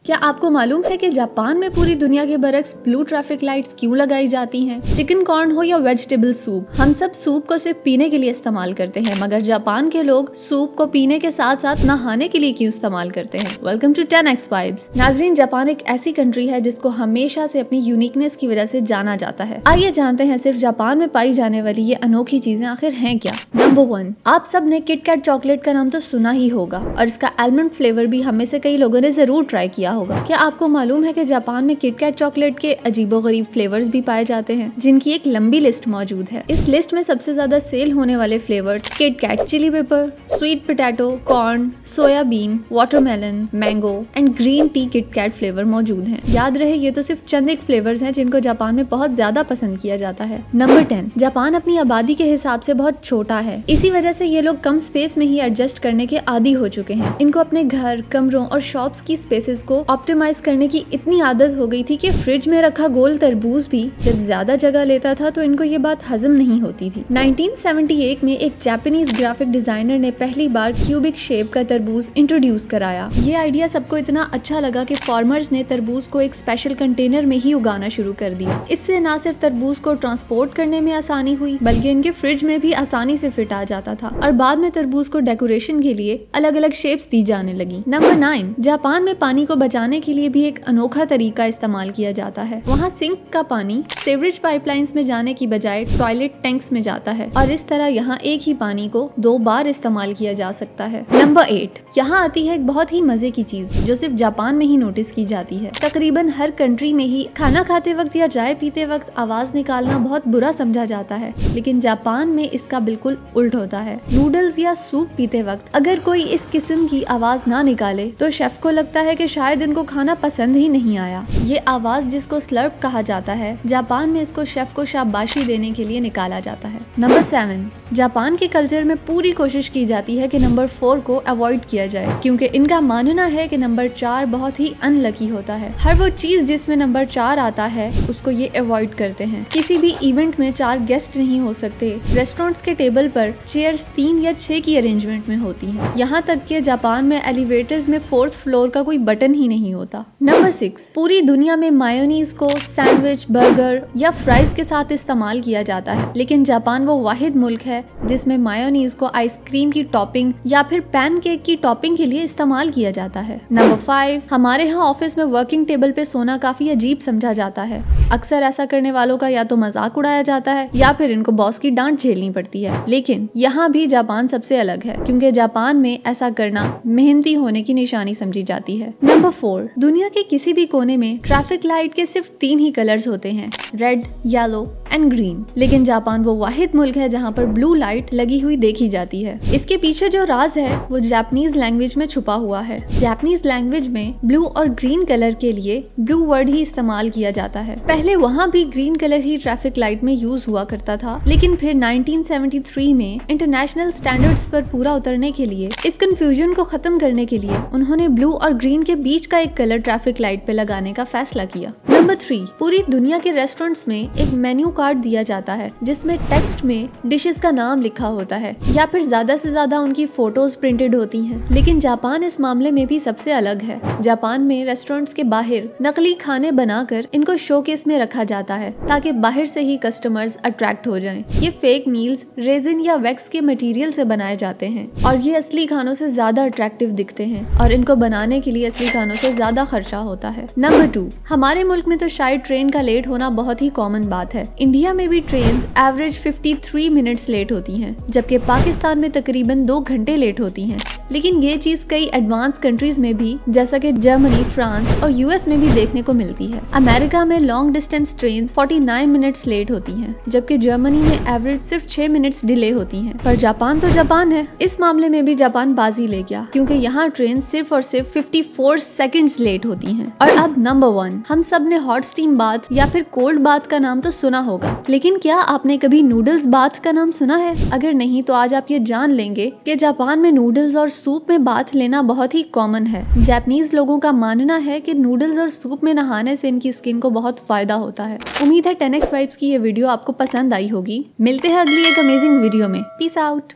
क्या आपको मालूम है कि जापान में पूरी दुनिया के बरक्स ब्लू ट्रैफिक लाइट्स क्यों लगाई जाती हैं? चिकन कॉर्न हो या वेजिटेबल सूप, हम सब सूप को सिर्फ पीने के लिए इस्तेमाल करते हैं, मगर जापान के लोग सूप को पीने के साथ साथ नहाने के लिए क्यों इस्तेमाल करते हैं? Welcome to 10x vibes. नाजरीन, जापान एक ऐसी कंट्री है जिसको हमेशा से अपनी यूनिकनेस की वजह से जाना जाता है। आइए जानते हैं सिर्फ जापान में पाई जाने वाली ये अनोखी चीजें आखिर हैं क्या। नंबर 1, आप सब ने किटकैट चॉकलेट का नाम तो सुना ही होगा और इसका आलमंड फ्लेवर भी हम में से कई लोगों ने जरूर ट्राई किया होगा। क्या आपको मालूम है कि जापान में किटकैट चॉकलेट के अजीबोगरीब फ्लेवर्स भी पाए जाते हैं, जिनकी एक लंबी लिस्ट मौजूद है। इस लिस्ट में सबसे ज्यादा सेल होने वाले flavours KitKat chilli pepper, sweet potato, corn, soybean, watermelon, mango and green tea KitKat flavour मौजूद हैं। याद रहे, ये तो सिर्फ चंद एक फ्लेवर्स हैं जिनको जापान में बहुत ज्यादा पसंद किया जाता है। नंबर 10, जापान अपनी आबादी के हिसाब से बहुत छोटा है, इसी वजह से ये लोग कम स्पेस में ही एडजस्ट करने के आदी हो चुके हैं। इनको अपने घर, कमरों और शॉप्स की स्पेसेस को ऑप्टिमाइज करने की इतनी आदत हो गई थी कि फ्रिज में रखा गोल तरबूज भी जब ज्यादा जगह लेता था तो इनको ये बात हजम नहीं होती थी। 1978 में एक जापानीज ग्राफिक डिजाइनर ने पहली बार क्यूबिक शेप का तरबूज इंट्रोड्यूस कराया। ये आइडिया सबको इतना अच्छा लगा कि फार्मर्स ने तरबूज को एक स्पेशल कंटेनर में ही उगाना शुरू कर दिया। इससे न सिर्फ तरबूज को ट्रांसपोर्ट करने में आसानी हुई, बल्कि इनके फ्रिज में भी आसानी से फिट आ जाता था और बाद में तरबूज को डेकोरेशन के लिए अलग अलग शेप्स दी जाने लगी। नंबर 9, जापान में पानी को बचाने के लिए भी एक अनोखा तरीका इस्तेमाल किया जाता है। वहाँ सिंक का पानी सीवरेज पाइपलाइंस में जाने की बजाय टॉयलेट टैंक्स में जाता है और इस तरह यहाँ एक ही पानी को 2 बार इस्तेमाल किया जा सकता है। नंबर 8, यहाँ आती है एक बहुत ही मजे की चीज जो सिर्फ जापान में ही नोटिस की जाती है। तकरीबन हर कंट्री में ही खाना खाते वक्त या चाय पीते वक्त आवाज निकालना बहुत बुरा समझा जाता है, लेकिन जापान में इसका बिल्कुल उल्ट होता है। नूडल्स या सूप पीते वक्त अगर कोई इस किस्म की आवाज ना निकाले तो शेफ को लगता है कि शायद इनको खाना पसंद ही नहीं आया। ये आवाज, जिसको स्लर्प कहा जाता है, जापान में इसको शेफ को शाबाशी देने के लिए निकाला जाता है। नंबर 7, जापान के कल्चर में पूरी कोशिश की जाती है कि नंबर 4 को अवॉइड किया जाए, क्योंकि इनका मानना है कि नंबर 4 बहुत ही अनलकी होता है। हर वो चीज जिसमें नंबर 4 आता है उसको ये अवॉइड करते हैं। किसी भी इवेंट में 4 गेस्ट नहीं हो सकते। रेस्टोरेंट्स के टेबल पर चेयर्स 3 या 6 की अरेंजमेंट में होती हैं। यहाँ तक कि जापान में एलिवेटर्स में 4th फ्लोर का कोई बटन ही नहीं होता। नंबर 6, पूरी दुनिया में मायोनीज को सैंडविच, बर्गर या फ्राइज के साथ इस्तेमाल किया जाता है, लेकिन जापान वो वाहिद मुल्क है जिसमें मायोनीज को आइसक्रीम की टॉपिंग या फिर पैनकेक की टॉपिंग के लिए इस्तेमाल किया जाता है। नंबर 5, हमारे यहाँ ऑफिस में वर्किंग टेबल पे सोना काफी अजीब समझा जाता है। अक्सर ऐसा करने वालों का या तो मजाक उड़ाया जाता है या फिर इनको बॉस की डांट झेलनी पड़ती है। लेकिन यहाँ भी जापान सबसे अलग है, क्योंकि जापान में ऐसा करना मेहनती होने की निशानी समझी जाती है। नंबर 4, दुनिया के किसी भी कोने में ट्रैफिक लाइट के सिर्फ 3 ही कलर्स होते हैं, रेड, येलो एंड ग्रीन, लेकिन जापान वो वाहिद मुल्क है जहाँ पर ब्लू लाइट लगी हुई देखी जाती है। इसके पीछे जो राज है वो जापानीज लैंग्वेज में छुपा हुआ है। जापानीज लैंग्वेज में ब्लू और ग्रीन कलर के लिए ब्लू वर्ड ही इस्तेमाल किया जाता है। पहले वहाँ भी ग्रीन कलर ही ट्रैफिक लाइट में यूज हुआ करता था, लेकिन फिर 1973 में इंटरनेशनल स्टैंडर्ड्स पर पूरा उतरने के लिए, इस कंफ्यूजन को खत्म करने के लिए उन्होंने ब्लू और ग्रीन के बीच का एक कलर ट्रैफिक लाइट पे लगाने का फैसला किया। नंबर 3, पूरी दुनिया के रेस्टोरेंट्स में एक मेन्यू कार्ड दिया जाता है जिसमें टेक्स्ट में डिशेस का नाम लिखा होता है या फिर ज्यादा से ज्यादा उनकी फोटोज प्रिंटेड होती हैं। लेकिन जापान इस मामले में भी सबसे अलग है। जापान में रेस्टोरेंट्स के बाहर नकली खाने बनाकर इनको शोकेस में रखा जाता है ताकि बाहर से ही कस्टमर्स अट्रैक्ट हो जाएं। ये फेक मील्स रेजिन या वैक्स के मटेरियल से बनाए जाते हैं और ये असली खानों से ज्यादा अट्रैक्टिव दिखते हैं और इनको बनाने के लिए असली खानों से ज्यादा खर्चा होता है। नंबर 2, हमारे मुल्क में तो शायद ट्रेन का लेट होना बहुत ही कॉमन बात है। इंडिया में भी ट्रेन एवरेज 53 मिनट्स लेट होती हैं, जबकि पाकिस्तान में तकरीबन 2 घंटे लेट होती हैं। लेकिन ये चीज कई एडवांस कंट्रीज में भी, जैसा कि जर्मनी, फ्रांस और यूएस में भी देखने को मिलती है। अमेरिका में long distance train 49 minutes late होती हैं, जबकि जर्मनी में एवरेज सिर्फ 6 मिनट्स डिले होती हैं। पर जापान तो जापान है, इस मामले में भी जापान बाजी ले गया, क्योंकि यहाँ ट्रेन सिर्फ और सिर्फ 54 सेकंड्स लेट होती हैं। और अब नंबर 1, हम सब ने हॉट स्टीम बाथ या फिर कोल्ड बाथ का नाम तो सुना होगा, लेकिन क्या आपने कभी नूडल्स बाथ का नाम सुना है? अगर नहीं तो आज आप ये जान लेंगे कि जापान में नूडल्स और सूप में बाथ लेना बहुत ही कॉमन है। जापानीज लोगों का मानना है कि नूडल्स और सूप में नहाने से इनकी स्किन को बहुत फायदा होता है। उम्मीद है 10x वाइब्स की ये वीडियो आपको पसंद आई होगी। मिलते हैं अगली एक अमेजिंग वीडियो में। Peace out.